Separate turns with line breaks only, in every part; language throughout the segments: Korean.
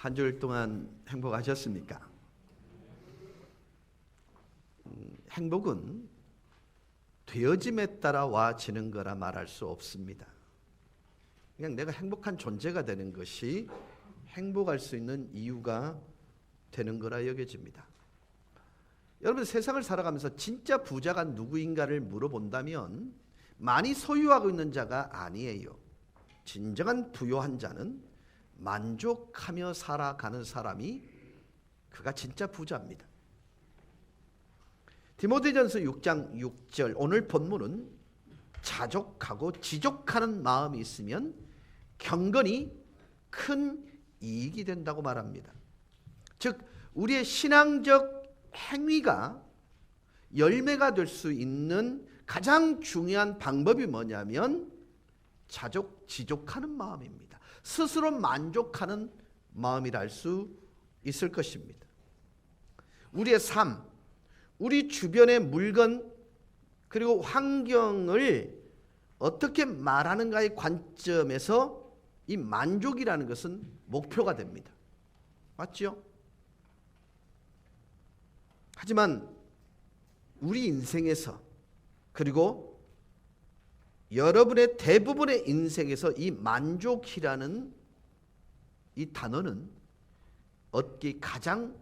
한 주일 동안 행복하셨습니까? 행복은 되어짐에 따라 와지는 거라 말할 수 없습니다. 그냥 내가 행복한 존재가 되는 것이 행복할 수 있는 이유가 되는 거라 여겨집니다. 여러분, 세상을 살아가면서 진짜 부자가 누구인가를 물어본다면 많이 소유하고 있는 자가 아니에요. 진정한 부유한 자는 만족하며 살아가는 사람이 그가 진짜 부자입니다. 디모데전서 6장 6절, 오늘 본문은 자족하고 지족하는 마음이 있으면 경건이 큰 이익이 된다고 말합니다. 즉 우리의 신앙적 행위가 열매가 될 수 있는 가장 중요한 방법이 뭐냐면 지족하는 마음입니다. 스스로 만족하는 마음이라 할 수 있을 것입니다. 우리의 삶, 우리 주변의 물건 그리고 환경을 어떻게 말하는가의 관점에서 이 만족이라는 것은 목표가 됩니다. 맞죠? 하지만 우리 인생에서 그리고 여러분의 대부분의 인생에서 이 만족이라는 이 단어는 얻기 가장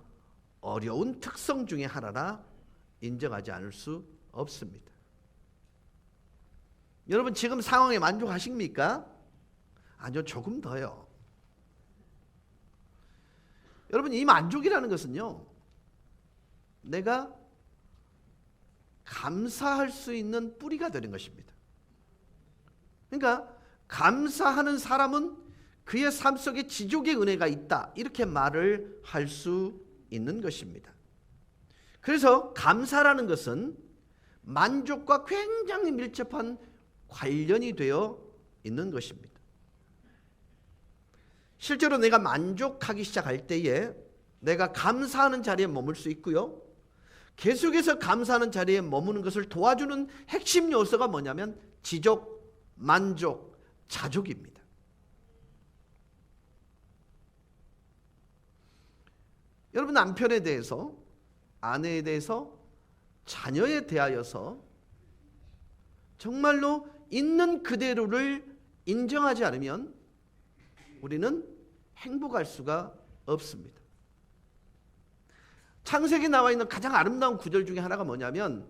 어려운 특성 중에 하나라 인정하지 않을 수 없습니다. 여러분 지금 상황에 만족하십니까? 아니요, 조금 더요. 여러분 이 만족이라는 것은요, 내가 감사할 수 있는 뿌리가 되는 것입니다. 그러니까 감사하는 사람은 그의 삶 속에 지족의 은혜가 있다, 이렇게 말을 할 수 있는 것입니다. 그래서 감사라는 것은 만족과 굉장히 밀접한 관련이 되어 있는 것입니다. 실제로 내가 만족하기 시작할 때에 내가 감사하는 자리에 머물 수 있고요, 계속해서 감사하는 자리에 머무는 것을 도와주는 핵심 요소가 뭐냐면 지족, 만족, 자족입니다. 여러분 남편에 대해서, 아내에 대해서, 자녀에 대하여서 정말로 있는 그대로를 인정하지 않으면 우리는 행복할 수가 없습니다. 창세기에 나와 있는 가장 아름다운 구절 중에 하나가 뭐냐면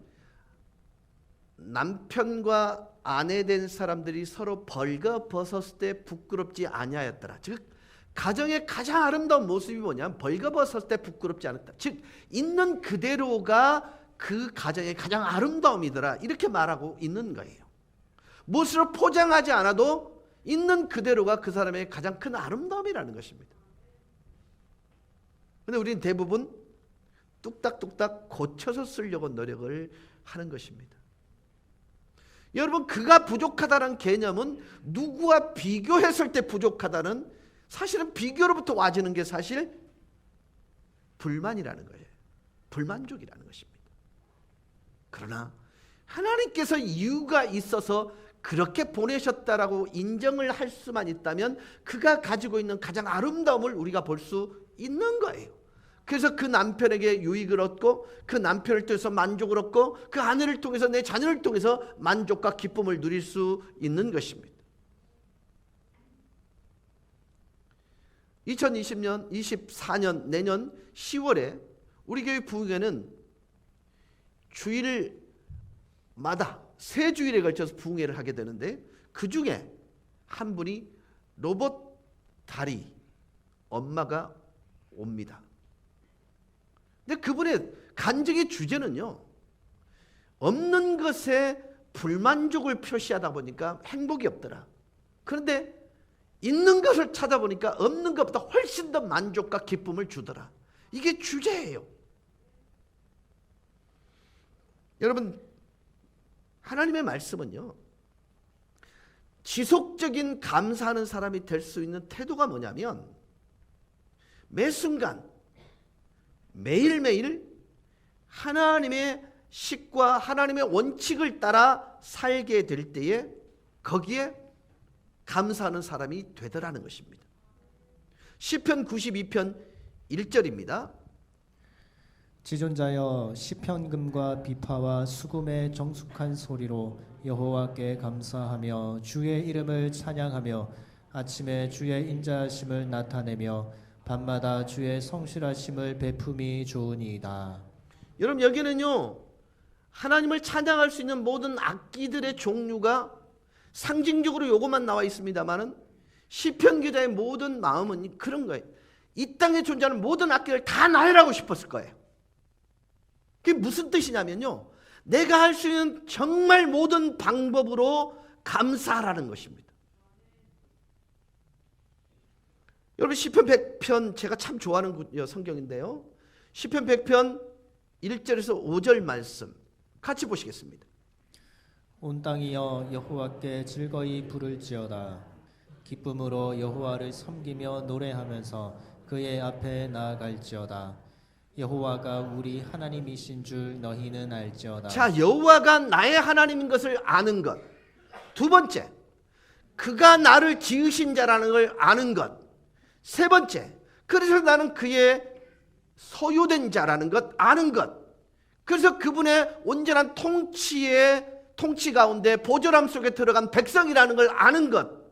남편과 아내 된 사람들이 서로 벌거벗었을 때 부끄럽지 아니하였더라. 즉 가정의 가장 아름다운 모습이 뭐냐면 벌거벗었을 때 부끄럽지 않았다. 즉 있는 그대로가 그 가정의 가장 아름다움이더라, 이렇게 말하고 있는 거예요. 무엇으로 포장하지 않아도 있는 그대로가 그 사람의 가장 큰 아름다움이라는 것입니다. 그런데 우리는 대부분 뚝딱뚝딱 고쳐서 쓰려고 노력을 하는 것입니다. 여러분 그가 부족하다는 개념은 누구와 비교했을 때 부족하다는, 사실은 비교로부터 와지는 게 사실 불만이라는 거예요. 불만족이라는 것입니다. 그러나 하나님께서 이유가 있어서 그렇게 보내셨다라고 인정을 할 수만 있다면 그가 가지고 있는 가장 아름다움을 우리가 볼 수 있는 거예요. 그래서 그 남편에게 유익을 얻고 그 남편을 통해서 만족을 얻고 그 아내를 통해서 내 자녀를 통해서 만족과 기쁨을 누릴 수 있는 것입니다. 2020년, 24년 내년 10월에 우리 교회 부흥회는 주일마다 세 주일에 걸쳐서 부흥회를 하게 되는데 그 중에 한 분이 로봇 다리 엄마가 옵니다. 근데 그분의 간증의 주제는요, 없는 것에 불만족을 표시하다 보니까 행복이 없더라. 그런데 있는 것을 찾아보니까 없는 것보다 훨씬 더 만족과 기쁨을 주더라. 이게 주제예요. 여러분 하나님의 말씀은요, 지속적인 감사하는 사람이 될 수 있는 태도가 뭐냐면 매 순간 매일매일 하나님의 식과 하나님의 원칙을 따라 살게 될 때에 거기에 감사하는 사람이 되더라는 것입니다. 시편 92편 1절입니다.
지존자여 시편금과 비파와 수금의 정숙한 소리로 여호와께 감사하며 주의 이름을 찬양하며 아침에 주의 인자하심을 나타내며 밤마다 주의 성실하심을 베품이 좋으니이다. 여러분
여기는요 하나님을 찬양할 수 있는 모든 악기들의 종류가 상징적으로 요것만 나와 있습니다만은 시편 기자의 모든 마음은 그런 거예요. 이 땅에 존재하는 모든 악기를 다 나열하고 싶었을 거예요. 그게 무슨 뜻이냐면요, 내가 할 수 있는 정말 모든 방법으로 감사하라는 것입니다. 여러분 시편 100편 제가 참 좋아하는 성경인데요, 시편 100편 1절에서 5절 말씀 같이 보시겠습니다.
온 땅이여 여호와께 즐거이 부를지어다. 기쁨으로 여호와를 섬기며 노래하면서 그의 앞에 나아갈지어다. 여호와가 우리 하나님이신 줄 너희는 알지어다.
자, 여호와가 나의 하나님인 것을 아는 것. 두 번째, 그가 나를 지으신 자라는 걸 아는 것. 세 번째, 그래서 나는 그의 소유된 자라는 것 아는 것. 그래서 그분의 온전한 통치 가운데 보절함 속에 들어간 백성이라는 걸 아는 것.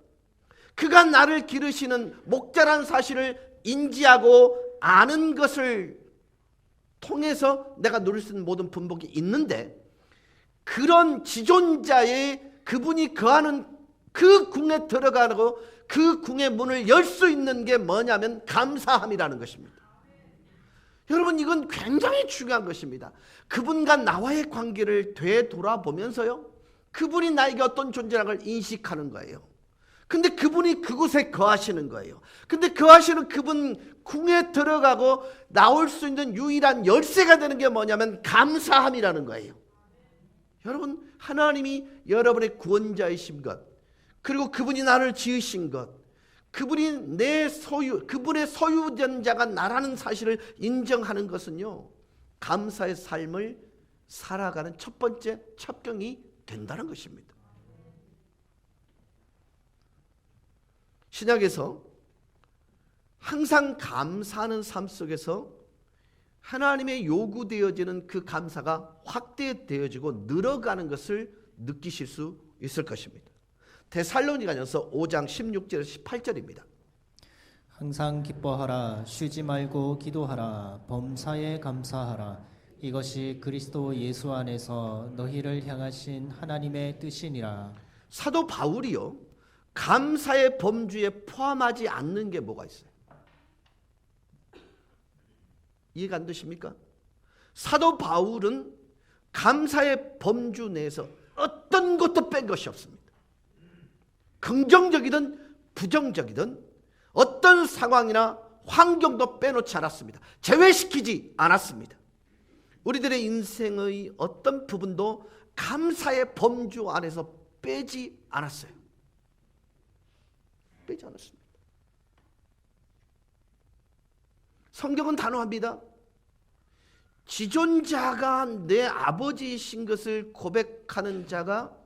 그가 나를 기르시는 목자라는 사실을 인지하고 아는 것을 통해서 내가 누릴 수 있는 모든 분복이 있는데, 그런 지존자의 그분이 거하는 그 궁에 들어가고 그 궁의 문을 열 수 있는 게 뭐냐면 감사함이라는 것입니다. 여러분 이건 굉장히 중요한 것입니다. 그분과 나와의 관계를 되돌아보면서요, 그분이 나에게 어떤 존재라는 걸 인식하는 거예요. 근데 그분이 그곳에 거하시는 거예요. 근데 거하시는 그분 궁에 들어가고 나올 수 있는 유일한 열쇠가 되는 게 뭐냐면 감사함이라는 거예요. 여러분 하나님이 여러분의 구원자이신 것, 그리고 그분이 나를 지으신 것, 그분이 내 소유, 그분의 소유된 자가 나라는 사실을 인정하는 것은요, 감사의 삶을 살아가는 첫 번째 첩경이 된다는 것입니다. 신약에서 항상 감사하는 삶 속에서 하나님의 요구되어지는 그 감사가 확대되어지고 늘어가는 것을 느끼실 수 있을 것입니다. 데살로니가전서 5장 16절에서 18절입니다.
항상 기뻐하라. 쉬지 말고 기도하라. 범사에 감사하라. 이것이 그리스도 예수 안에서 너희를 향하신 하나님의 뜻이니라.
사도 바울이요, 감사의 범주에 포함하지 않는 게 뭐가 있어요? 이해가 안 되십니까? 사도 바울은 감사의 범주 내에서 어떤 것도 뺀 것이 없습니다. 긍정적이든 부정적이든 어떤 상황이나 환경도 빼놓지 않았습니다. 제외시키지 않았습니다. 우리들의 인생의 어떤 부분도 감사의 범주 안에서 빼지 않았어요. 빼지 않았습니다. 성경은 단호합니다. 지존자가 내 아버지이신 것을 고백하는 자가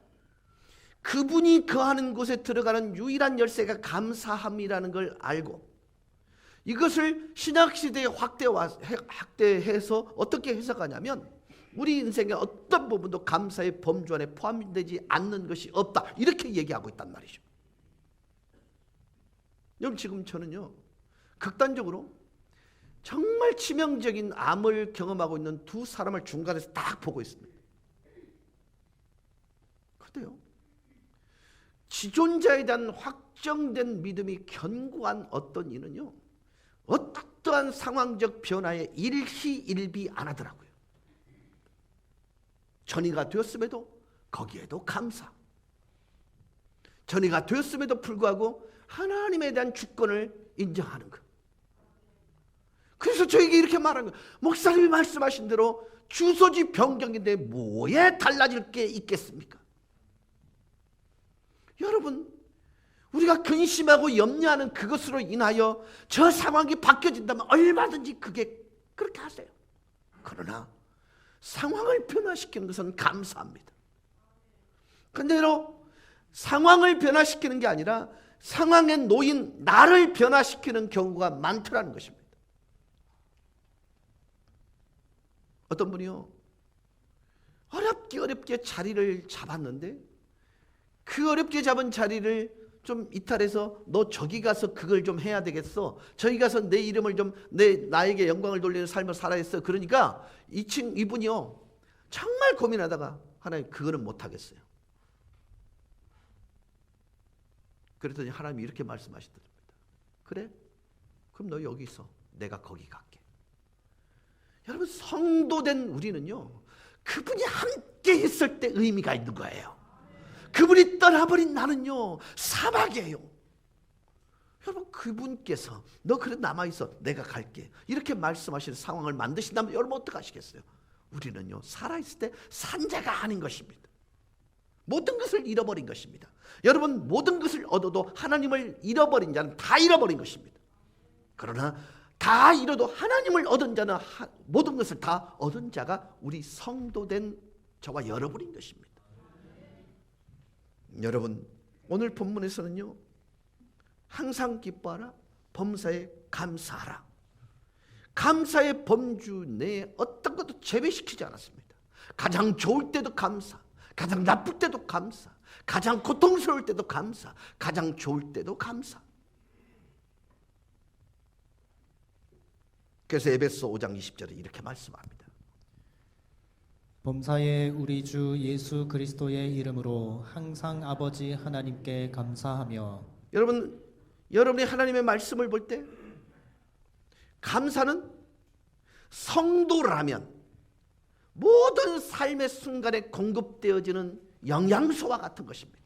그분이 거하는 곳에 들어가는 유일한 열쇠가 감사함이라는 걸 알고, 이것을 신약시대에 확대해서 어떻게 해석하냐면, 우리 인생의 어떤 부분도 감사의 범주 안에 포함되지 않는 것이 없다, 이렇게 얘기하고 있단 말이죠. 여러분 지금 저는요, 극단적으로 정말 치명적인 암을 경험하고 있는 두 사람을 중간에서 딱 보고 있습니다. 그런데요, 지존자에 대한 확정된 믿음이 견고한 어떤 이는요, 어떠한 상황적 변화에 일희일비 안 하더라고요. 전이가 되었음에도 거기에도 감사, 전이가 되었음에도 불구하고 하나님에 대한 주권을 인정하는 것. 그래서 저에게 이렇게 말하는 거예요. 목사님이 말씀하신 대로 주소지 변경인데 뭐에 달라질 게 있겠습니까? 여러분, 우리가 근심하고 염려하는 그것으로 인하여 저 상황이 바뀌어진다면 얼마든지 그렇게 하세요. 그러나 상황을 변화시키는 것은 감사합니다. 근데로 상황을 변화시키는 게 아니라 상황에 놓인 나를 변화시키는 경우가 많더라는 것입니다. 어떤 분이요, 어렵게 자리를 잡았는데 그 어렵게 잡은 자리를 좀 이탈해서 너 저기 가서 그걸 좀 해야 되겠어. 저기 가서 내 이름을 좀 나에게 영광을 돌리는 삶을 살아야 했어. 그러니까 이분이요 정말 고민하다가 하나님 그거는 못하겠어요. 그랬더니 하나님이 이렇게 말씀하시더랍니다. 그래? 그럼 너 여기 있어. 내가 거기 갈게. 여러분, 성도된 우리는요 그분이 함께 있을 때 의미가 있는 거예요. 그분이 떠나버린 나는요 사막이에요. 여러분, 그분께서 너 그래 남아있어, 내가 갈게, 이렇게 말씀하시는 상황을 만드신다면 여러분 어떡하시겠어요? 우리는요 살아있을 때 산자가 아닌 것입니다. 모든 것을 잃어버린 것입니다. 여러분, 모든 것을 얻어도 하나님을 잃어버린 자는 다 잃어버린 것입니다. 그러나 다 잃어도 하나님을 얻은 자는 모든 것을 다 얻은 자가 우리 성도된 저와 여러분인 것입니다. 여러분, 오늘 본문에서는요 항상 기뻐하라, 범사에 감사하라. 감사의 범주 내에 어떤 것도 제외시키지 않았습니다. 가장 좋을 때도 감사, 가장 나쁠 때도 감사, 가장 고통스러울 때도 감사, 가장 좋을 때도 감사. 그래서 에베소 5장 20절에 이렇게 말씀합니다.
범사에 우리 주 예수 그리스도의 이름으로 항상 아버지 하나님께 감사하며.
여러분이 하나님의 말씀을 볼 때 감사는 성도라면 모든 삶의 순간에 공급되어지는 영양소와 같은 것입니다.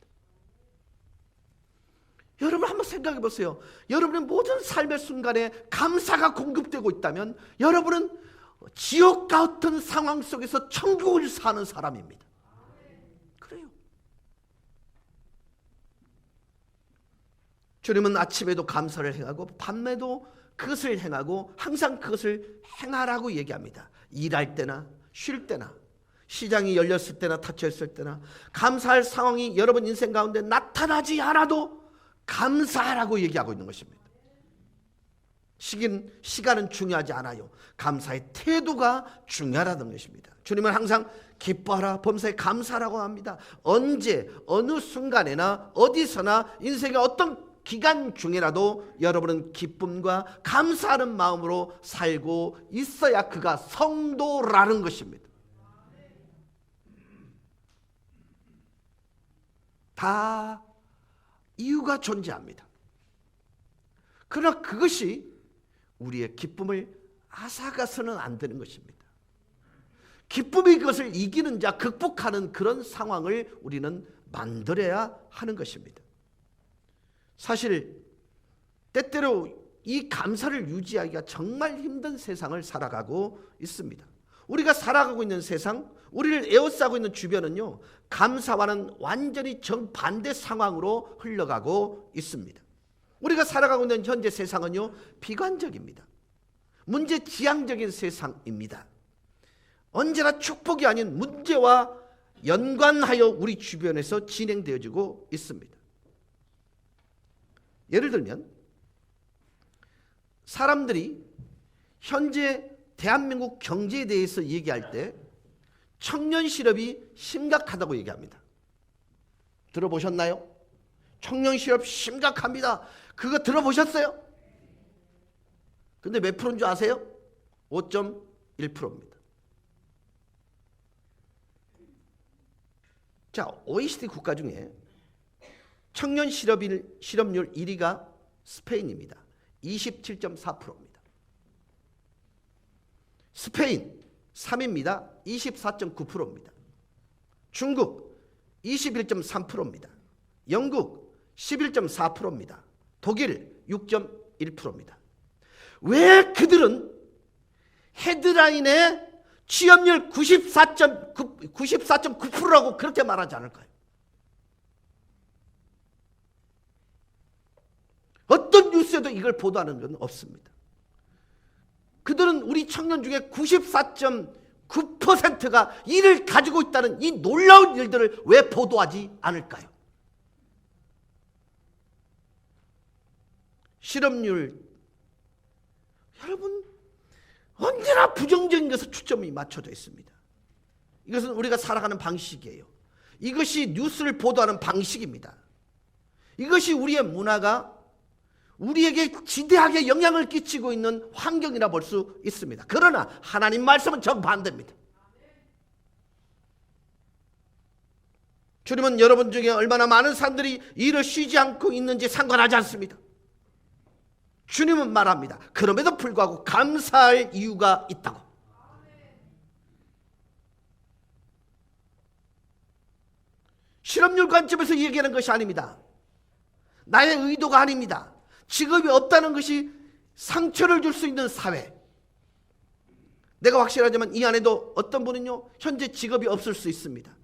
여러분 한번 생각해 보세요. 여러분의 모든 삶의 순간에 감사가 공급되고 있다면 여러분은 지옥 같은 상황 속에서 천국을 사는 사람입니다. 그래요. 주님은 아침에도 감사를 행하고 밤에도 그것을 행하고 항상 그것을 행하라고 얘기합니다. 일할 때나 쉴 때나 시장이 열렸을 때나 닫혀있을 때나 감사할 상황이 여러분 인생 가운데 나타나지 않아도 감사하라고 얘기하고 있는 것입니다. 시간은 중요하지 않아요. 감사의 태도가 중요하다는 것입니다. 주님은 항상 기뻐하라, 범사에 감사하라고 합니다. 언제 어느 순간에나 어디서나 인생의 어떤 기간 중에라도 여러분은 기쁨과 감사하는 마음으로 살고 있어야 그가 성도라는 것입니다. 다 이유가 존재합니다. 그러나 그것이 우리의 기쁨을 앗아가서는 안 되는 것입니다. 기쁨이 그것을 이기는 자, 극복하는 그런 상황을 우리는 만들어야 하는 것입니다. 사실 때때로 이 감사를 유지하기가 정말 힘든 세상을 살아가고 있습니다. 우리가 살아가고 있는 세상, 우리를 에워싸고 있는 주변은요 감사와는 완전히 정반대 상황으로 흘러가고 있습니다. 우리가 살아가고 있는 현재 세상은요 비관적입니다. 문제지향적인 세상입니다. 언제나 축복이 아닌 문제와 연관하여 우리 주변에서 진행되어지고 있습니다. 예를 들면 사람들이 현재 대한민국 경제에 대해서 얘기할 때 청년 실업이 심각하다고 얘기합니다. 들어보셨나요? 청년 실업 심각합니다. 그거 들어보셨어요? 근데 몇 프로인 줄 아세요? 5.1%입니다. 자, OECD 국가 중에 청년 실업률 1위가 스페인입니다. 27.4%입니다. 스페인 3위입니다. 24.9%입니다. 중국 21.3%입니다. 영국 11.4%입니다. 독일 6.1%입니다. 왜 그들은 헤드라인에 취업률 94.9%라고 그렇게 말하지 않을까요? 어떤 뉴스에도 이걸 보도하는 건 없습니다. 그들은 우리 청년 중에 94.9%가 일을 가지고 있다는 이 놀라운 일들을 왜 보도하지 않을까요? 실업률, 여러분 언제나 부정적인 것에 초점이 맞춰져 있습니다. 이것은 우리가 살아가는 방식이에요. 이것이 뉴스를 보도하는 방식입니다. 이것이 우리의 문화가 우리에게 지대하게 영향을 끼치고 있는 환경이라 볼 수 있습니다. 그러나 하나님 말씀은 정반대입니다. 주님은 여러분 중에 얼마나 많은 사람들이 일을 쉬지 않고 있는지 상관하지 않습니다. 주님은 말합니다. 그럼에도 불구하고 감사할 이유가 있다고. 실업률 관점에서 얘기하는 것이 아닙니다. 나의 의도가 아닙니다. 직업이 없다는 것이 상처를 줄 수 있는 사회. 내가 확실하지만 이 안에도 어떤 분은요, 현재 직업이 없을 수 있습니다.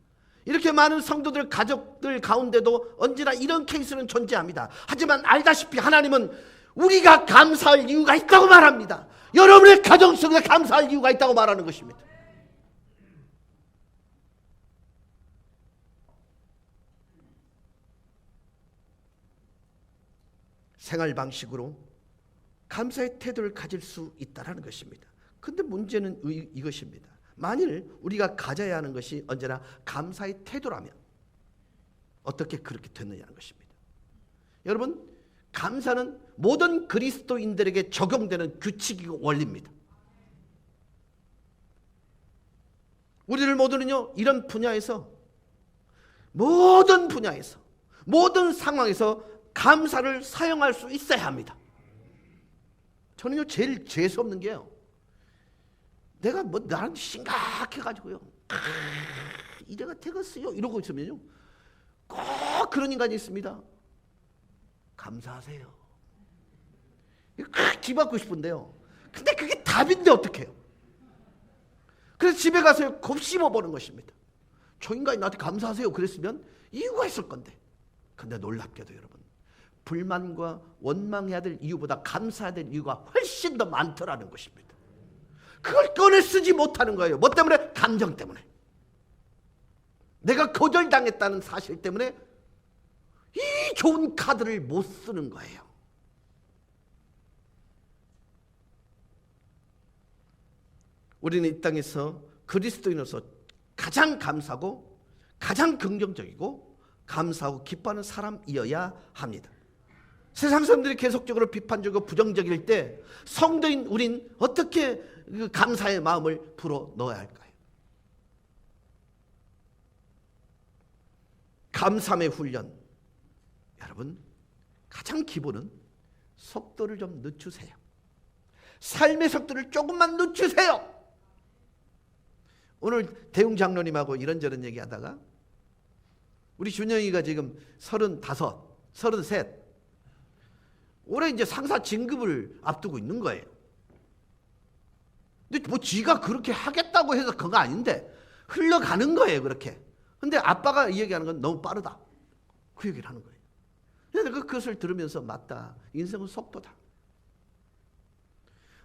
이렇게 많은 성도들, 가족들 가운데도 언제나 이런 케이스는 존재합니다. 하지만 알다시피 하나님은 우리가 감사할 이유가 있다고 말합니다. 여러분의 가정 속에 감사할 이유가 있다고 말하는 것입니다. 생활 방식으로 감사의 태도를 가질 수 있다는 것입니다. 근데 문제는 이것입니다. 만일 우리가 가져야 하는 것이 언제나 감사의 태도라면 어떻게 그렇게 됐느냐는 것입니다. 여러분, 감사는 모든 그리스도인들에게 적용되는 규칙이고 원리입니다. 우리들 모두는요, 이런 분야에서, 모든 분야에서, 모든 상황에서 감사를 사용할 수 있어야 합니다. 저는요, 제일 재수없는 게요, 내가 뭐 나는 심각해가지고요, 이래가 되겠어요 이러고 있으면요, 꼭 그런 인간이 있습니다. 감사하세요. 기받고 싶은데요, 근데 그게 답인데 어떡해요? 그래서 집에 가서 곱씹어 보는 것입니다. 저 인간이 나한테 감사하세요 그랬으면 이유가 있을 건데. 근데 놀랍게도 여러분, 불만과 원망해야 될 이유보다 감사해야 될 이유가 훨씬 더 많더라는 것입니다. 그걸 꺼내 쓰지 못하는 거예요. 뭐 때문에? 감정 때문에. 내가 거절당했다는 사실 때문에 이 좋은 카드를 못 쓰는 거예요. 우리는 이 땅에서 그리스도인으로서 가장 감사하고 가장 긍정적이고 감사하고 기뻐하는 사람이어야 합니다. 세상 사람들이 계속적으로 비판적이고 부정적일 때 성도인 우린 어떻게 그 감사의 마음을 불어 넣어야 할까요? 감사의 훈련, 여러분, 가장 기본은 속도를 좀 늦추세요. 삶의 속도를 조금만 늦추세요. 오늘 대웅 장로님하고 이런저런 얘기하다가 우리 준영이가 지금 35, 33, 올해 이제 상사 진급을 앞두고 있는 거예요. 근데 뭐 지가 그렇게 하겠다고 해서 그거 아닌데 흘러가는 거예요, 그렇게. 근데 아빠가 얘기하는 건 너무 빠르다, 그 얘기를 하는 거예요. 그래서 그것을 들으면서 맞다, 인생은 속도다.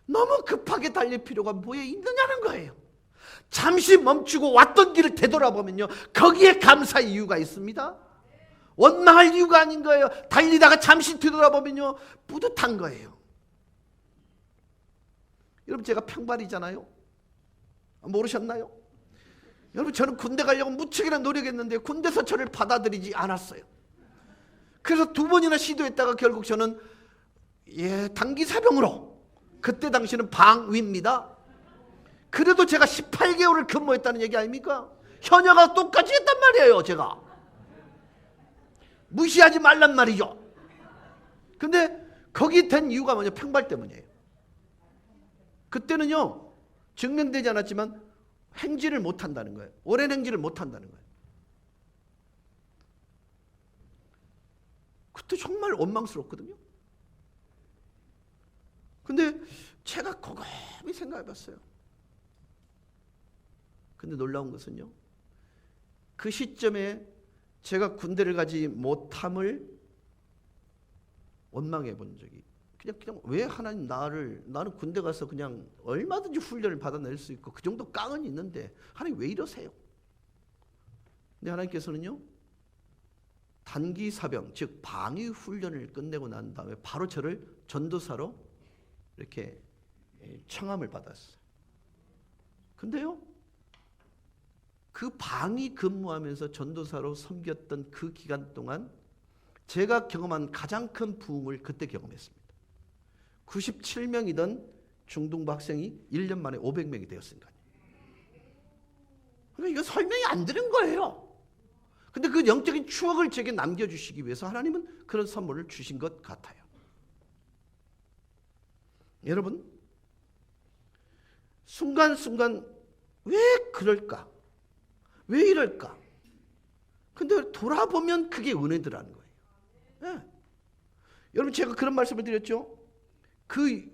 너무 급하게 달릴 필요가 뭐에 있느냐는 거예요. 잠시 멈추고 왔던 길을 되돌아보면요, 거기에 감사의 이유가 있습니다. 원망할 이유가 아닌 거예요. 달리다가 잠시 뒤돌아보면요, 뿌듯한 거예요. 여러분, 제가 평발이잖아요. 모르셨나요? 여러분, 저는 군대 가려고 무척이나 노력했는데 군대에서 저를 받아들이지 않았어요. 그래서 2번이나 시도했다가 결국 저는 단기 사병으로, 그때 당시는 방위입니다. 그래도 제가 18개월을 근무했다는 얘기 아닙니까? 현역하고 똑같이 했단 말이에요, 제가. 무시하지 말란 말이죠. 근데 거기 된 이유가 뭐냐? 평발 때문이에요. 그때는요, 증명되지 않았지만 행진을 못한다는 거예요. 오랜 행진을 못한다는 거예요. 그때 정말 원망스럽거든요. 근데 제가 곰곰이 생각해 봤어요. 근데 놀라운 것은요, 그 시점에 제가 군대를 가지 못함을 원망해 본 적이, 그냥 왜 하나님 나는 군대 가서 그냥 얼마든지 훈련을 받아낼 수 있고 그 정도 깡은 있는데 하나님 왜 이러세요? 근데 하나님께서는요, 단기 사병, 즉 방위 훈련을 끝내고 난 다음에 바로 저를 전도사로 이렇게 청함을 받았어요. 근데요, 그 방위 근무하면서 전도사로 섬겼던 그 기간 동안 제가 경험한 가장 큰 부흥을 그때 경험했습니다. 97명이던 중등부 학생이 1년 만에 500명이 되었으니까요. 그러니까 이거 설명이 안 되는 거예요. 근데 그 영적인 추억을 제게 남겨주시기 위해서 하나님은 그런 선물을 주신 것 같아요. 여러분, 순간순간 왜 그럴까? 왜 이럴까? 근데 돌아보면 그게 은혜더라는 거예요. 네. 여러분, 제가 그런 말씀을 드렸죠. 그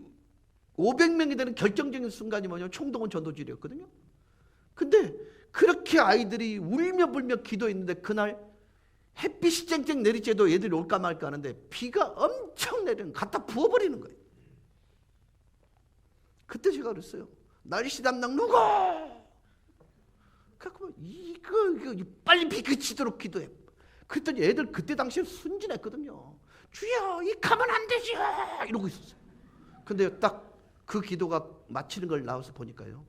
500명이 되는 결정적인 순간이 뭐냐면 총동원 전도질이었거든요. 근데 그렇게 아이들이 울며 불며 기도했는데 그날 햇빛이 쨍쨍 내리쬐도 애들이 올까 말까 하는데 비가 엄청 내리는 갖다 부어버리는 거예요. 그때 제가 그랬어요. 날씨 담당 누구? 그래서 이거 빨리 비 그치도록 기도해. 그랬더니 애들 그때 당시에 순진했거든요. 주여, 이 가면 안 되지 이러고 있었어요. 근데 딱 그 기도가 마치는 걸 나와서 보니까요,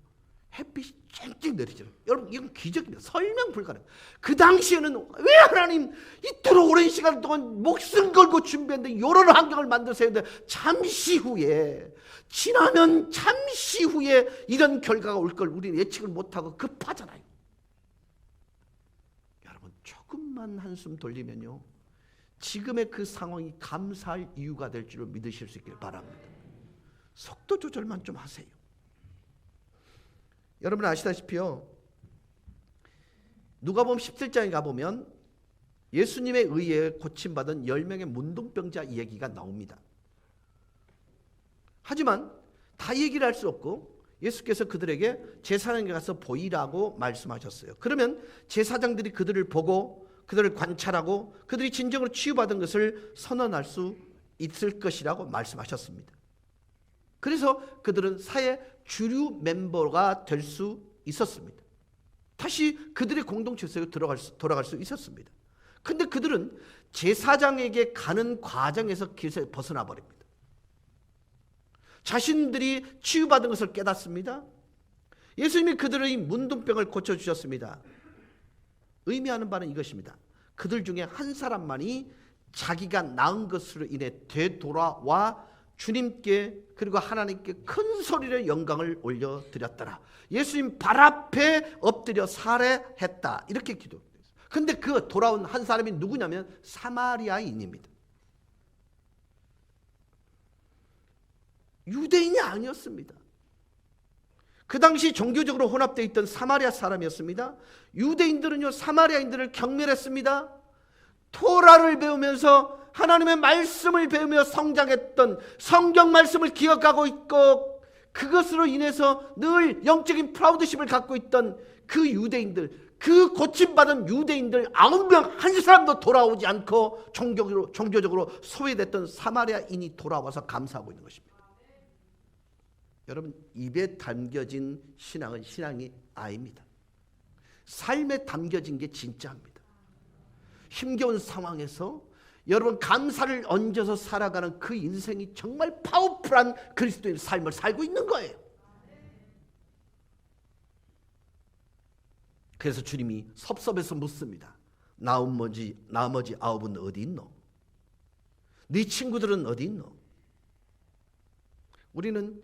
햇빛이 쨍쨍 내리죠. 여러분, 이건 기적입니다. 설명 불가능. 그 당시에는 왜 하나님 이토록 오랜 시간 동안 목숨 걸고 준비했는데 이런 환경을 만들어야 되는데 잠시 후에, 지나면 잠시 후에 이런 결과가 올 걸 우리는 예측을 못하고 급하잖아요. 여러분, 조금만 한숨 돌리면요, 지금의 그 상황이 감사할 이유가 될 줄을 믿으실 수 있길 바랍니다. 속도 조절만 좀 하세요. 여러분 아시다시피요, 누가복음 17장에 가보면 예수님에 의해 고침받은 10명의 문둥병자 이야기가 나옵니다. 하지만 다 얘기를 할 수 없고 예수께서 그들에게 제사장에게 가서 보이라고 말씀하셨어요. 그러면 제사장들이 그들을 보고 그들을 관찰하고 그들이 진정으로 치유받은 것을 선언할 수 있을 것이라고 말씀하셨습니다. 그래서 그들은 사회 주류 멤버가 될 수 있었습니다. 다시 그들의 공동체 속에 돌아갈 수 있었습니다. 근데 그들은 제사장에게 가는 과정에서 길에서 벗어나 버립니다. 자신들이 치유받은 것을 깨닫습니다. 예수님이 그들의 문둥병을 고쳐주셨습니다. 의미하는 바는 이것입니다. 그들 중에 한 사람만이 자기가 낳은 것으로 인해 되돌아와 주님께 그리고 하나님께 큰 소리로 영광을 올려드렸더라. 예수님 발 앞에 엎드려 살해했다. 이렇게 기도했어요. 근데 그 돌아온 한 사람이 누구냐면 사마리아인입니다. 유대인이 아니었습니다. 그 당시 종교적으로 혼합되어 있던 사마리아 사람이었습니다. 유대인들은요, 사마리아인들을 경멸했습니다. 토라를 배우면서 하나님의 말씀을 배우며 성장했던, 성경 말씀을 기억하고 있고 그것으로 인해서 늘 영적인 프라우드십을 갖고 있던 그 유대인들, 그 고침받은 유대인들 9명 한 사람도 돌아오지 않고 종교적으로 소외됐던 사마리아인이 돌아와서 감사하고 있는 것입니다. 여러분, 입에 담겨진 신앙은 신앙이 아닙니다. 삶에 담겨진 게 진짜입니다. 힘겨운 상황에서 여러분 감사를 얹어서 살아가는 그 인생이 정말 파워풀한 그리스도인 삶을 살고 있는 거예요. 그래서 주님이 섭섭해서 묻습니다. 나머지 9은 어디 있노? 네 친구들은 어디 있노? 우리는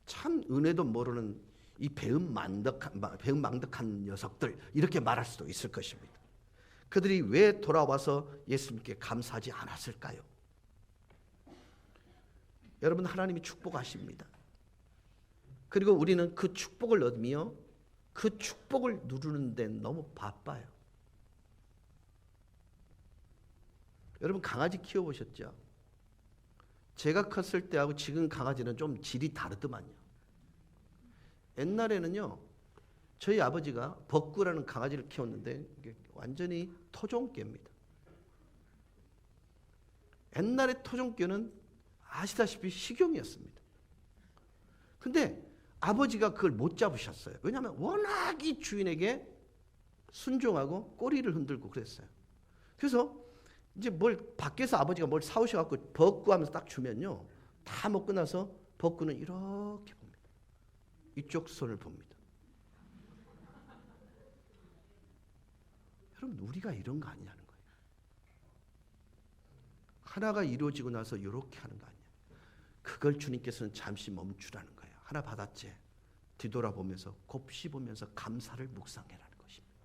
참 은혜도 모르는 이 배은망덕한 녀석들, 이렇게 말할 수도 있을 것입니다. 그들이 왜 돌아와서 예수님께 감사하지 않았을까요? 여러분, 하나님이 축복하십니다. 그리고 우리는 그 축복을 얻으며 그 축복을 누르는 데 너무 바빠요. 여러분, 강아지 키워보셨죠? 제가 컸을 때하고 지금 강아지는 좀 질이 다르더만요. 옛날에는요, 저희 아버지가 벅구라는 강아지를 키웠는데 이게 완전히 토종개입니다. 옛날에 토종개는 아시다시피 식용이었습니다. 근데 아버지가 그걸 못 잡으셨어요. 왜냐하면 워낙 이 주인에게 순종하고 꼬리를 흔들고 그랬어요. 그래서 이제 뭘 밖에서 아버지가 뭘 사오셔갖고 벗고 하면서 딱 주면요, 다 먹고 나서 벗고는 이렇게 봅니다. 이쪽 손을 봅니다. 여러분, 우리가 이런 거 아니냐는 거예요. 하나가 이루어지고 나서 이렇게 하는 거 아니야. 그걸 주님께서는 잠시 멈추라는 거예요. 하나 받았지? 뒤돌아보면서 곱씹으면서 감사를 묵상해라는 것입니다.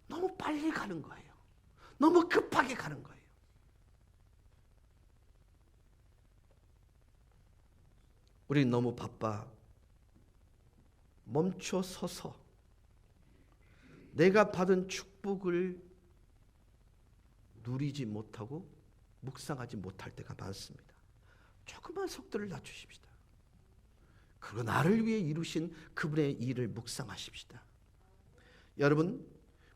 너무 빨리 가는 거예요. 너무 급하게 가는 거예요. 우리는 너무 바빠. 멈춰 서서 내가 받은 축복을 누리지 못하고 묵상하지 못할 때가 많습니다. 조금만 속도를 낮추십시다. 그리고 나를 위해 이루신 그분의 일을 묵상하십시다. 여러분,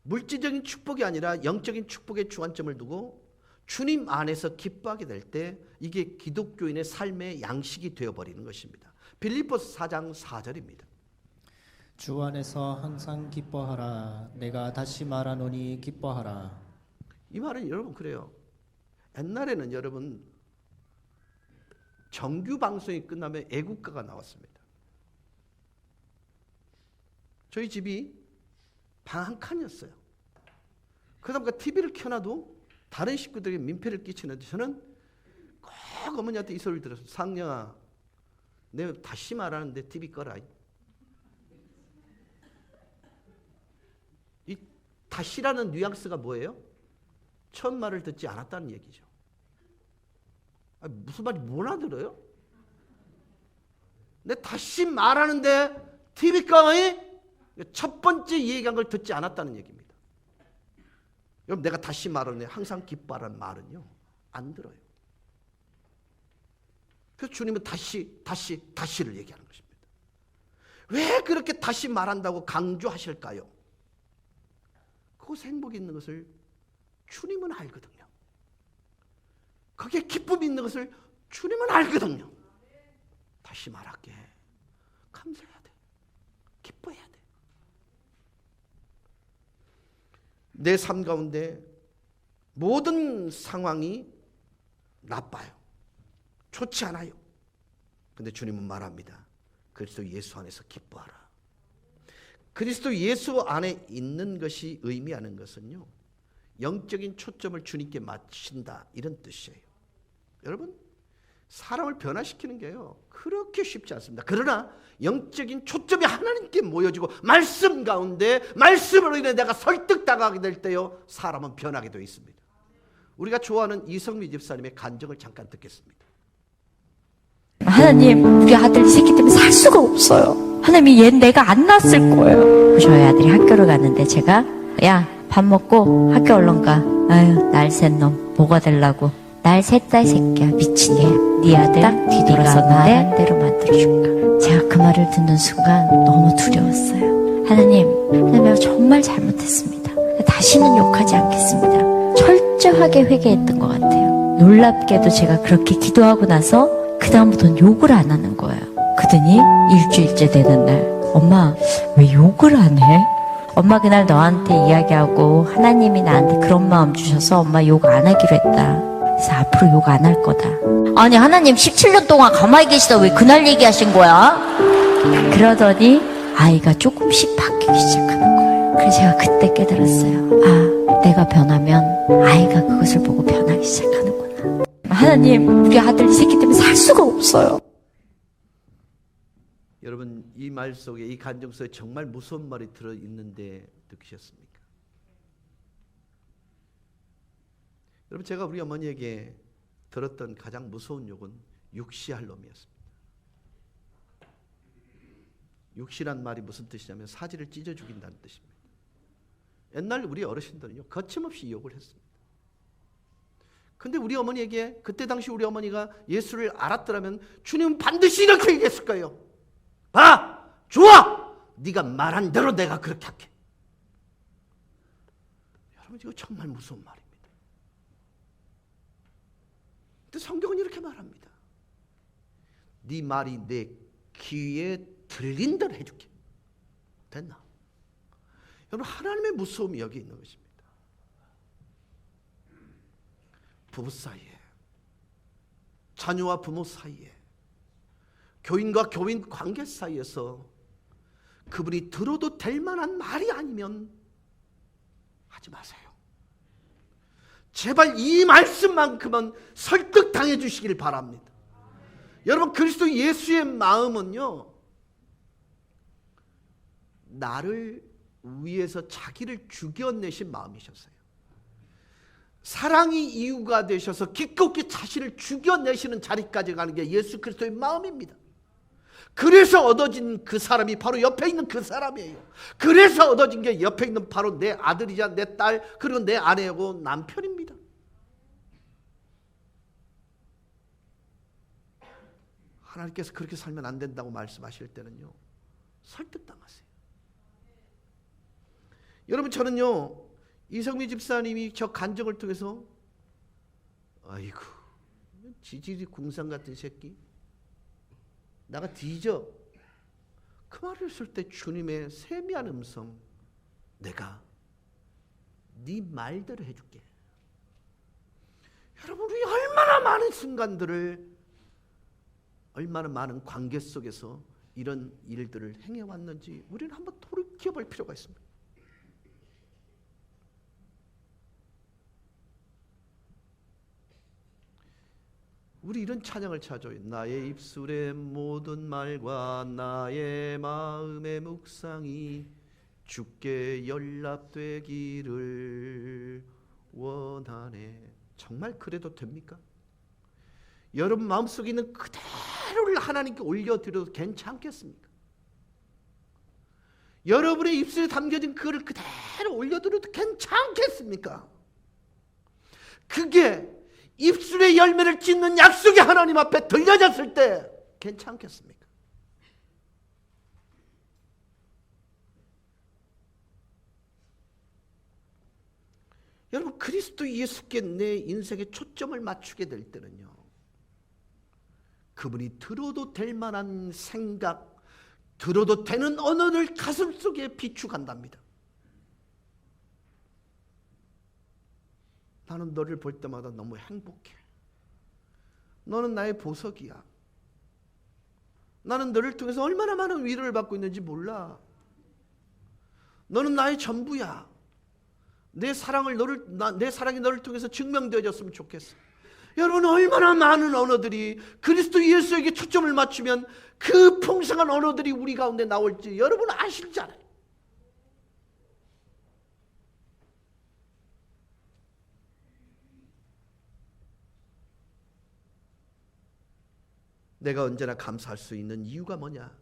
물질적인 축복이 아니라 영적인 축복에 주안점을 두고 주님 안에서 기뻐하게 될 때 이게 기독교인의 삶의 양식이 되어버리는 것입니다. 빌립보서 4장 4절입니다.
주 안에서 항상 기뻐하라. 내가 다시 말하노니 기뻐하라.
이 말은 여러분 그래요. 옛날에는 여러분 정규 방송이 끝나면 애국가가 나왔습니다. 저희 집이 방 한 칸이었어요. 그러다 TV를 켜놔도 다른 식구들에게 민폐를 끼치는데 저는 꼭 어머니한테 이 소리를 들었어요. 상령아, 내가 다시 말하는데 TV 꺼라. 이 다시라는 뉘앙스가 뭐예요? 처음 말을 듣지 않았다는 얘기죠. 아니, 무슨 말이 못 알아들어요? 내 다시 말하는데 TV 꺼. 첫 번째 얘기한 걸 듣지 않았다는 얘기입니다. 여러분, 내가 다시 말하는데 항상 기뻐하라는 말은요, 안 들어요. 그래서 주님은 다시를 얘기하는 것입니다. 왜 그렇게 다시 말한다고 강조하실까요? 그곳에 행복이 있는 것을 주님은 알거든요. 거기에 기쁨이 있는 것을 주님은 알거든요. 다시 말할게. 감사해야 돼. 기뻐해야 돼. 내 삶 가운데 모든 상황이 나빠요. 좋지 않아요. 근데 주님은 말합니다. 그리스도 예수 안에서 기뻐하라. 그리스도 예수 안에 있는 것이 의미하는 것은요, 영적인 초점을 주님께 맞춘다, 이런 뜻이에요. 여러분, 사람을 변화시키는 게요, 그렇게 쉽지 않습니다. 그러나 영적인 초점이 하나님께 모여지고 말씀 가운데 말씀으로 인해 내가 설득당하게 될 때요, 사람은 변하게 되어 있습니다. 우리가 좋아하는 이성미 집사님의 간증을 잠깐 듣겠습니다.
하나님, 우리 아들 이 새끼 때문에 살 수가 없어요. 하나님이 얘는 내가 안 낳았을 거예요. 저희 아들이 학교를 가는데 제가, 야, 밥 먹고 학교 얼른 가. 아유, 날쌘 놈 뭐가 되려고. 날 샜다 이 새끼야. 미친 애. 네 아들 딱 뒤돌아섰는데 대로 만들어줄까. 제가 그 말을 듣는 순간 너무 두려웠어요. 하나님, 내가 정말 잘못했습니다. 다시는 욕하지 않겠습니다. 철저하게 회개했던 것 같아요. 놀랍게도 제가 그렇게 기도하고 나서 그 다음부터는 욕을 안 하는 거예요. 그러더니 일주일째 되는 날, 엄마 왜 욕을 안 해? 엄마 그날 너한테 이야기하고 하나님이 나한테 그런 마음 주셔서 엄마 욕 안 하기로 했다. 그래서 앞으로 욕 안 할 거다. 아니, 하나님 17년 동안 가만히 계시다 왜 그날 얘기하신 거야? 그러더니 아이가 조금씩 바뀌기 시작하는 거예요. 그래서 제가 그때 깨달았어요. 아, 내가 변하면 아이가 그것을 보고 변하기 시작하는구나. 하나님, 우리 아들 이 새끼 때문에 살 수가 없어요.
여러분, 이 말 속에, 이 간증 속에 정말 무서운 말이 들어있는데 느끼셨습니까? 여러분, 제가 우리 어머니에게 들었던 가장 무서운 욕은 육시할 놈이었습니다. 육시란 말이 무슨 뜻이냐면 사지를 찢어 죽인다는 뜻입니다. 옛날 우리 어르신들은요, 거침없이 욕을 했습니다. 근데 우리 어머니에게, 그때 당시 우리 어머니가 예수를 알았더라면 주님은 반드시 이렇게 얘기했을 거예요. 봐! 좋아! 네가 말한 대로 내가 그렇게 할게. 여러분, 이거 정말 무서운 말입니다. 근데 성경은 이렇게 말합니다. 네 말이 내 귀에 들린 대로 해줄게. 됐나? 여러분, 하나님의 무서움이 여기 있는 것입니다. 부부 사이에, 자녀와 부모 사이에, 교인과 교인 관계 사이에서 그분이 들어도 될 만한 말이 아니면 하지 마세요. 제발 이 말씀만큼은 설득당해 주시길 바랍니다. 여러분, 그리스도 예수의 마음은요, 나를 위해서 자기를 죽여내신 마음이셨어요. 사랑이 이유가 되셔서 기꺼이 자신을 죽여내시는 자리까지 가는 게 예수 그리스도의 마음입니다. 그래서 얻어진 그 사람이 바로 옆에 있는 그 사람이에요. 그래서 얻어진 게 옆에 있는 바로 내 아들이자 내 딸, 그리고 내 아내하고 남편입니다. 하나님께서 그렇게 살면 안 된다고 말씀하실 때는요, 설득당하세요. 여러분, 저는요, 이성미 집사님이 저 간증을 통해서 아이고, 지질이 궁상 같은 새끼, 나가 뒤져, 그 말을 했을 때 주님의 세미한 음성, 내가 네 말대로 해줄게. 여러분, 우리 얼마나 많은 순간들을, 얼마나 많은 관계 속에서 이런 일들을 행해왔는지 우리는 한번 돌이켜볼 필요가 있습니다. 우리 이런 찬양을 찾아요. 나의 입술의 모든 말과 나의 마음의 묵상이 주께 연락되기를 원하네. 정말 그래도 됩니까? 여러분 마음속에 있는 그대로를 하나님께 올려드려도 괜찮겠습니까? 여러분의 입술에 담겨진 그를 그대로 올려드려도 괜찮겠습니까? 그게 입술의 열매를 짓는 약속이 하나님 앞에 들려졌을 때 괜찮겠습니까? 여러분, 그리스도 예수께 내 인생에 초점을 맞추게 될 때는요, 그분이 들어도 될 만한 생각, 들어도 되는 언어를 가슴속에 비추간답니다. 나는 너를 볼 때마다 너무 행복해. 너는 나의 보석이야. 나는 너를 통해서 얼마나 많은 위로를 받고 있는지 몰라. 너는 나의 전부야. 내 사랑이 너를 통해서 증명되어졌으면 좋겠어. 여러분, 얼마나 많은 언어들이 그리스도 예수에게 초점을 맞추면 그 풍성한 언어들이 우리 가운데 나올지 여러분 아시잖아요. 내가 언제나 감사할 수 있는 이유가 뭐냐?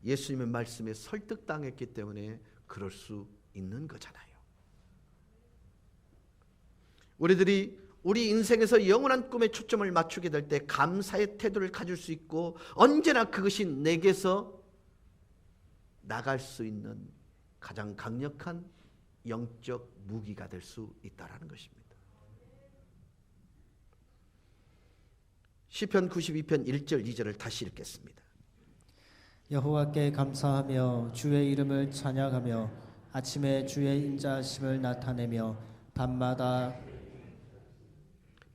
예수님의 말씀에 설득당했기 때문에 그럴 수 있는 거잖아요. 우리들이 우리 인생에서 영원한 꿈에 초점을 맞추게 될 때 감사의 태도를 가질 수 있고, 언제나 그것이 내게서 나갈 수 있는 가장 강력한 영적 무기가 될 수 있다는 것입니다. 시편 92편 1절 2절을 다시 읽겠습니다.
여호와께 감사하며 주의 이름을 찬양하며 아침에 주의 인자하심을 나타내며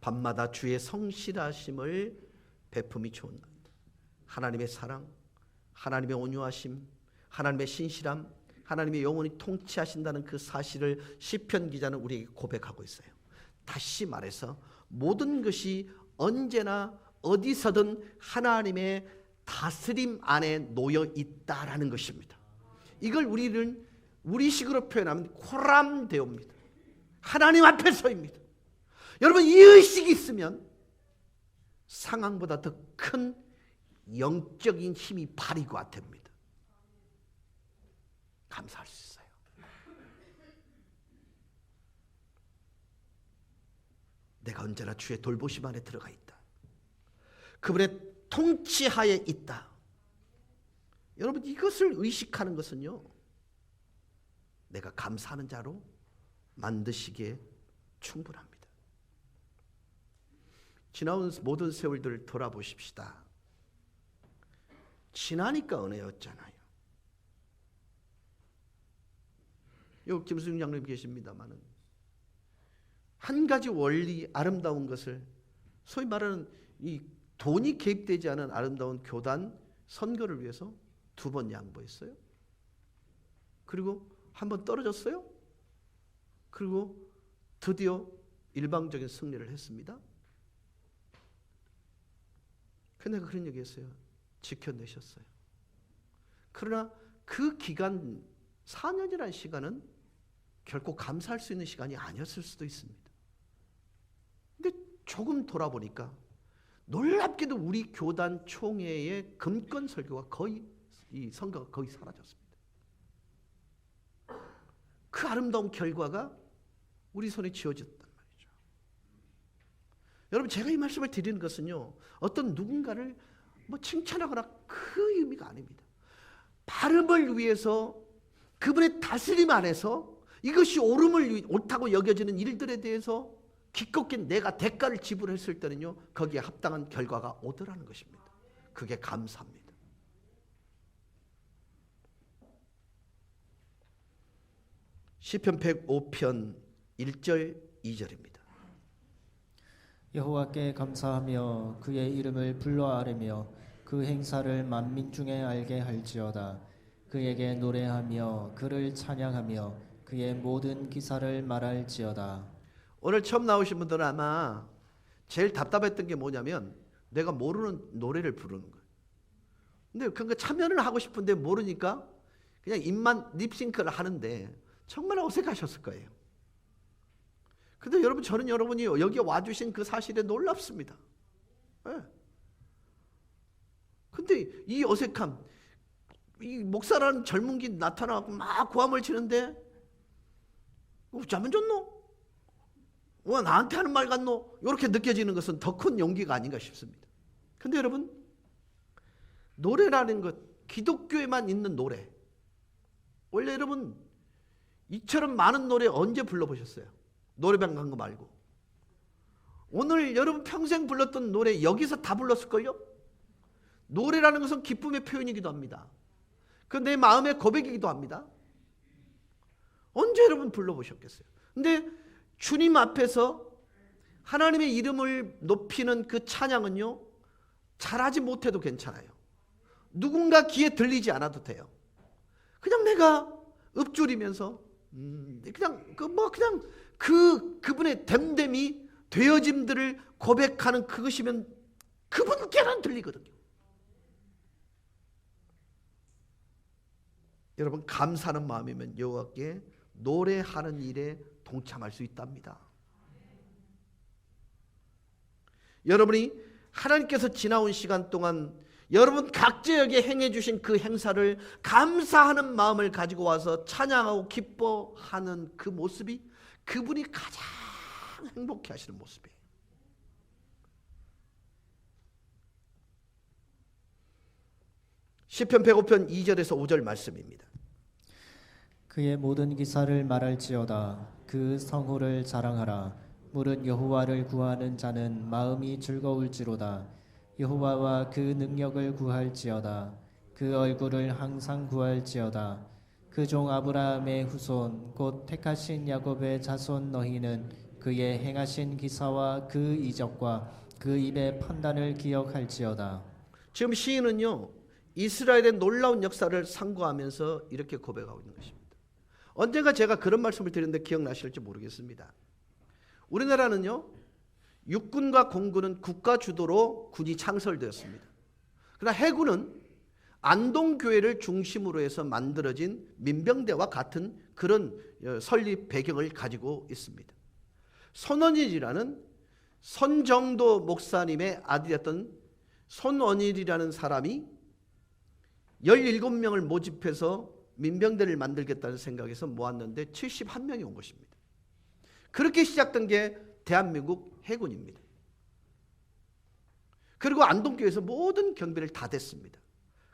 밤마다 주의 성실하심을 베품이 좋은 날. 하나님의 사랑, 하나님의 온유하심, 하나님의 신실함, 하나님의 영원히 통치하신다는 그 사실을 시편 기자는 우리에게 고백하고 있어요. 다시 말해서 모든 것이 언제나 어디서든 하나님의 다스림 안에 놓여 있다라는 것입니다. 이걸 우리는 우리식으로 표현하면 코람데오입니다. 하나님 앞에서입니다. 여러분, 이 의식이 있으면 상황보다 더 큰 영적인 힘이 발휘가 됩니다. 감사할 수 있어요. 내가 언제나 주의 돌보심 안에 들어가 있다. 그분의 통치하에 있다. 여러분, 이것을 의식하는 것은요, 내가 감사하는 자로 만드시기에 충분합니다. 지나온 모든 세월들을 돌아보십시다. 지나니까 은혜였잖아요. 여기 김수영 장로님 계십니다마는
한 가지 원리, 아름다운 것을, 소위 말하는 이 돈이 개입되지 않은 아름다운 교단 선거를 위해서 2번 양보했어요. 그리고 한 번 떨어졌어요. 그리고 드디어 일방적인 승리를 했습니다. 근데 그런 얘기했어요. 지켜내셨어요. 그러나 그 기간 4년이라는 시간은 결코 감사할 수 있는 시간이 아니었을 수도 있습니다. 근데 조금 돌아보니까 놀랍게도 우리 교단 총회의 금권 설교가 거의, 이 선거가 거의 사라졌습니다. 그 아름다운 결과가 우리 손에 쥐어졌단 말이죠. 여러분, 제가 이 말씀을 드리는 것은요, 어떤 누군가를 칭찬하거나 그 의미가 아닙니다. 바름을 위해서 그분의 다스림 안에서 이것이 옳다고 여겨지는 일들에 대해서 기껏게 내가 대가를 지불했을 때는요, 거기에 합당한 결과가 오더라는 것입니다. 그게 감사입니다. 시편 105편 1절 2절입니다.
여호와께 감사하며 그의 이름을 불러 아뢰며 그 행사를 만민 중에 알게 할지어다. 그에게 노래하며 그를 찬양하며 그의 모든 기사를 말할지어다.
오늘 처음 나오신 분들은 아마 제일 답답했던 게 뭐냐면 내가 모르는 노래를 부르는 거예요. 근데 그러니까 참여는 하고 싶은데 모르니까 그냥 입만 립싱크를 하는데 정말 어색하셨을 거예요. 근데 여러분, 저는 여러분이 여기 와주신 그 사실에 놀랍습니다. 네. 근데 이 어색함, 이 목사라는 젊은 기 나타나고 막 고함을 치는데 어쩌면 좋노? 와, 나한테 하는 말 같노? 이렇게 느껴지는 것은 더 큰 용기가 아닌가 싶습니다. 근데 여러분, 노래라는 것, 기독교에만 있는 노래, 원래 여러분 이처럼 많은 노래 언제 불러보셨어요? 노래방 간 거 말고. 오늘 여러분 평생 불렀던 노래 여기서 다 불렀을걸요? 노래라는 것은 기쁨의 표현이기도 합니다. 그 내 마음의 고백이기도 합니다. 언제 여러분 불러보셨겠어요? 근데 주님 앞에서 하나님의 이름을 높이는 그 찬양은요, 잘하지 못해도 괜찮아요. 누군가 귀에 들리지 않아도 돼요. 그냥 내가 읊조리면서 그냥 그분의 됨됨이 되어짐들을 고백하는 그것이면 그분께는 들리거든요. 여러분, 감사하는 마음이면 여호와께 노래하는 일에 동참할 수 있답니다. 여러분이 하나님께서 지나온 시간 동안 여러분 각지역에 행해 주신 그 행사를 감사하는 마음을 가지고 와서 찬양하고 기뻐하는 그 모습이 그분이 가장 행복해 하시는 모습이에요. 시편 105편 2절에서 5절 말씀입니다.
그의 모든 기사를 말할지어다. 그 성호를 자랑하라. 무릇 여호와를 구하는 자는 마음이 즐거울지로다. 여호와와 그 능력을 구할지어다. 그 얼굴을 항상 구할지어다. 그 종 아브라함의 후손 곧 택하신 야곱의 자손 너희는 그의 행하신 기사와 그 이적과 그 입의 판단을 기억할지어다.
지금 시인은요, 이스라엘의 놀라운 역사를 상고하면서 이렇게 고백하고 있는 것입니다. 언젠가 제가 그런 말씀을 드렸는데 기억나실지 모르겠습니다. 우리나라는요, 육군과 공군은 국가 주도로 군이 창설되었습니다. 그러나 해군은 안동교회를 중심으로 해서 만들어진 민병대와 같은 그런 설립 배경을 가지고 있습니다. 손원일이라는 선정도 목사님의 아들이었던 손원일이라는 사람이 17명을 모집해서 민병대를 만들겠다는 생각에서 모았는데 71명이 온 것입니다. 그렇게 시작된 게 대한민국 해군입니다. 그리고 안동교에서 모든 경비를 다 댔습니다.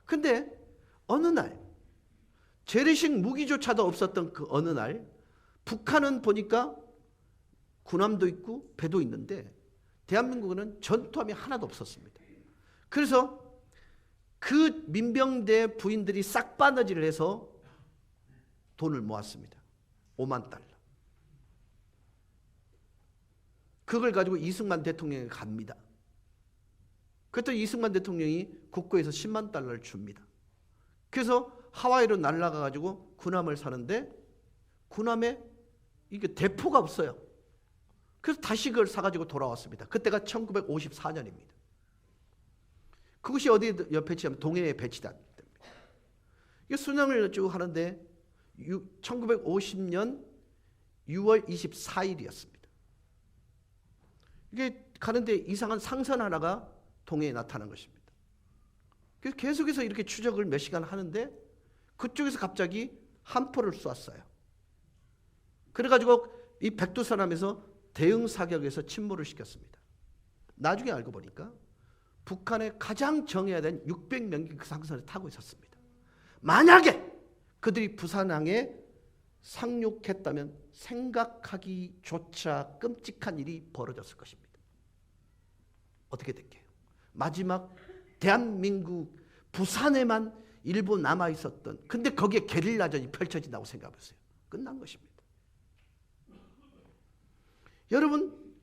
근데 어느 날 재래식 무기조차도 없었던 그 어느 날 북한은 보니까 군함도 있고 배도 있는데 대한민국은 전투함이 하나도 없었습니다. 그래서 그 민병대 부인들이 싹바느질을 해서 돈을 모았습니다. 5만 달러. 그걸 가지고 이승만 대통령이 갑니다. 그랬더니 이승만 대통령이 국고에서 10만 달러를 줍니다. 그래서 하와이로 날아가 가지고 군함을 사는데 군함에 이게 대포가 없어요. 그래서 다시 그걸 사가지고 돌아왔습니다. 그때가 1954년입니다. 그것이 어디에 배치하면 동해에 배치됩니다. 이 순양을 쭉 하는데 1950년 6월 24일이었습니다. 이게 가는데 이상한 상선 하나가 동해에 나타난 것입니다. 그래서 계속해서 이렇게 추적을 몇 시간 하는데 그쪽에서 갑자기 함포를 쏘았어요. 그래가지고 이 백두산함에서 대응 사격에서 침몰을 시켰습니다. 나중에 알고 보니까 북한에 가장 정해야 된 600명이 그 상선에 타고 있었습니다. 만약에 그들이 부산항에 상륙했다면 생각하기조차 끔찍한 일이 벌어졌을 것입니다. 어떻게 될게요? 마지막 대한민국 부산에만 일부 남아 있었던, 근데 거기에 게릴라전이 펼쳐진다고 생각해보세요. 끝난 것입니다. 여러분,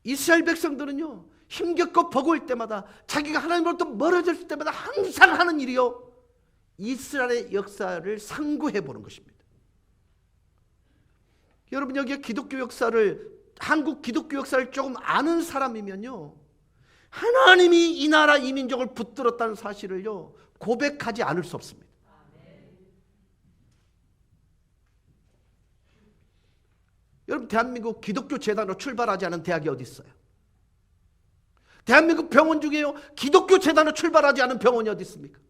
이스라엘 백성들은요, 힘겹고 버거울 때마다, 자기가 하나님으로부터 멀어졌을 때마다 항상 하는 일이요, 이스라엘의 역사를 상고해 보는 것입니다. 여러분, 여기에 기독교 역사를, 한국 기독교 역사를 조금 아는 사람이면요, 하나님이 이 나라 이 민족을 붙들었다는 사실을요, 고백하지 않을 수 없습니다. 여러분, 대한민국 기독교 재단으로 출발하지 않은 대학이 어디 있어요? 대한민국 병원 중에요, 기독교 재단으로 출발하지 않은 병원이 어디 있습니까?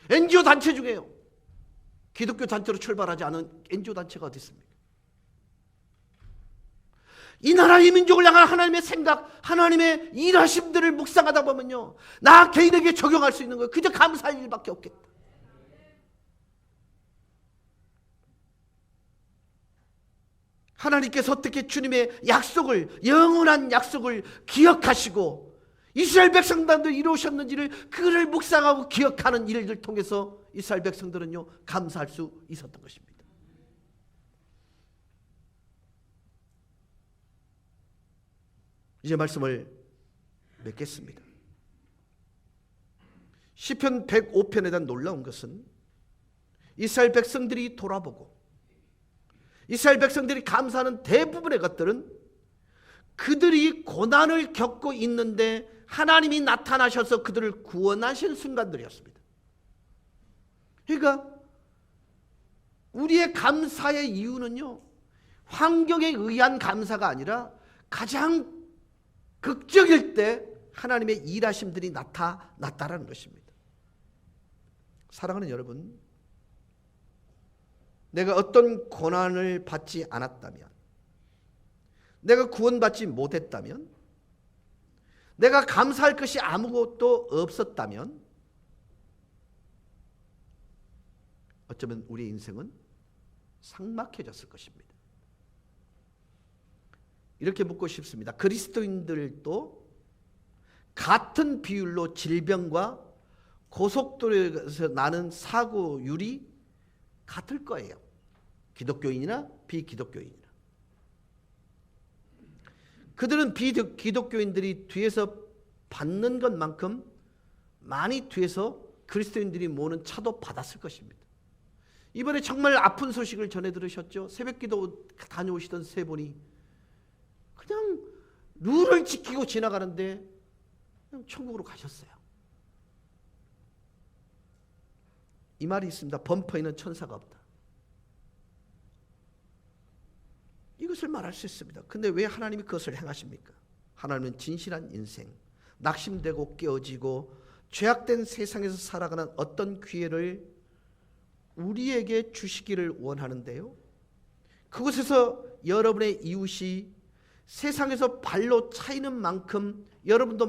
NGO 단체 중에요, 기독교 단체로 출발하지 않은 NGO 단체가 어디 있습니까? 이 나라 이 민족을 향한 하나님의 생각, 하나님의 일하심들을 묵상하다 보면요, 나 개인에게 적용할 수 있는 거예요. 그저 감사할 일밖에 없겠다. 하나님께서 어떻게 주님의 약속을, 영원한 약속을 기억하시고 이스라엘 백성들도 이루셨는지를 그를 묵상하고 기억하는 일을 통해서 이스라엘 백성들은요, 감사할 수 있었던 것입니다. 이제 말씀을 맺겠습니다. 시편 105편에 대한 놀라운 것은 이스라엘 백성들이 돌아보고 이스라엘 백성들이 감사하는 대부분의 것들은 그들이 고난을 겪고 있는데 하나님이 나타나셔서 그들을 구원하신 순간들이었습니다. 그러니까 우리의 감사의 이유는요, 환경에 의한 감사가 아니라 가장 극적일 때 하나님의 일하심들이 나타났다라는 것입니다. 사랑하는 여러분, 내가 어떤 고난을 받지 않았다면, 내가 구원받지 못했다면, 내가 감사할 것이 아무것도 없었다면 어쩌면 우리의 인생은 삭막해졌을 것입니다. 이렇게 묻고 싶습니다. 그리스도인들도 같은 비율로 질병과 고속도로에서 나는 사고율이 같을 거예요. 기독교인이나 비기독교인이나. 그들은 비기독교인들이 뒤에서 받는 것만큼 많이 뒤에서 그리스도인들이 모는 차도 받았을 것입니다. 이번에 정말 아픈 소식을 전해 들으셨죠? 새벽기도 다녀오시던 세 분이 그냥 룰을 지키고 지나가는데 그냥 천국으로 가셨어요. 이 말이 있습니다. 범퍼에는 천사가 없다. 이것을 말할 수 있습니다. 근데 왜 하나님이 그것을 행하십니까? 하나님은 진실한 인생, 낙심되고 깨어지고 죄악된 세상에서 살아가는 어떤 기회를 우리에게 주시기를 원하는데요, 그곳에서 여러분의 이웃이 세상에서 발로 차이는 만큼 여러분도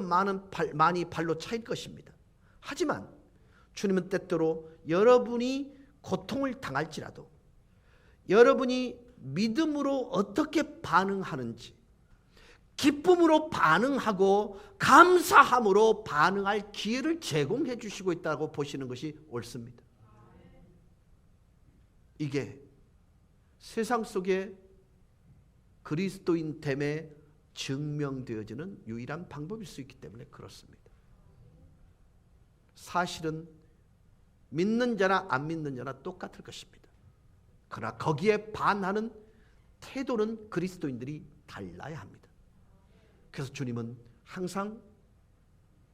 많이 발로 차일 것입니다. 하지만 주님은 때때로 여러분이 고통을 당할지라도 여러분이 믿음으로 어떻게 반응하는지, 기쁨으로 반응하고 감사함으로 반응할 기회를 제공해 주시고 있다고 보시는 것이 옳습니다. 이게 세상 속에 그리스도인 됨에 증명되어지는 유일한 방법일 수 있기 때문에 그렇습니다. 사실은 믿는 자나 안 믿는 자나 똑같을 것입니다. 그러나 거기에 반하는 태도는 그리스도인들이 달라야 합니다. 그래서 주님은 항상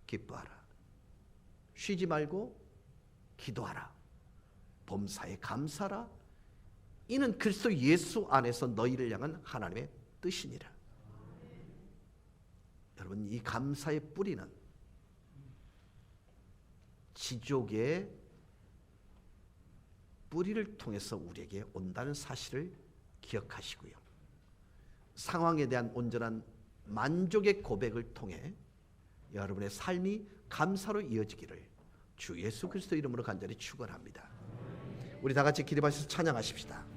기뻐하라, 쉬지 말고 기도하라, 범사에 감사하라, 이는 그리스도 예수 안에서 너희를 향한 하나님의 뜻이니라. 여러분, 이 감사의 뿌리는 지족의 뿌리를 통해서 우리에게 온다는 사실을 기억하시고요. 상황에 대한 온전한 만족의 고백을 통해 여러분의 삶이 감사로 이어지기를 주 예수 그리스도 이름으로 간절히 축원합니다. 우리 다 같이 기립하셔서 찬양하십시다.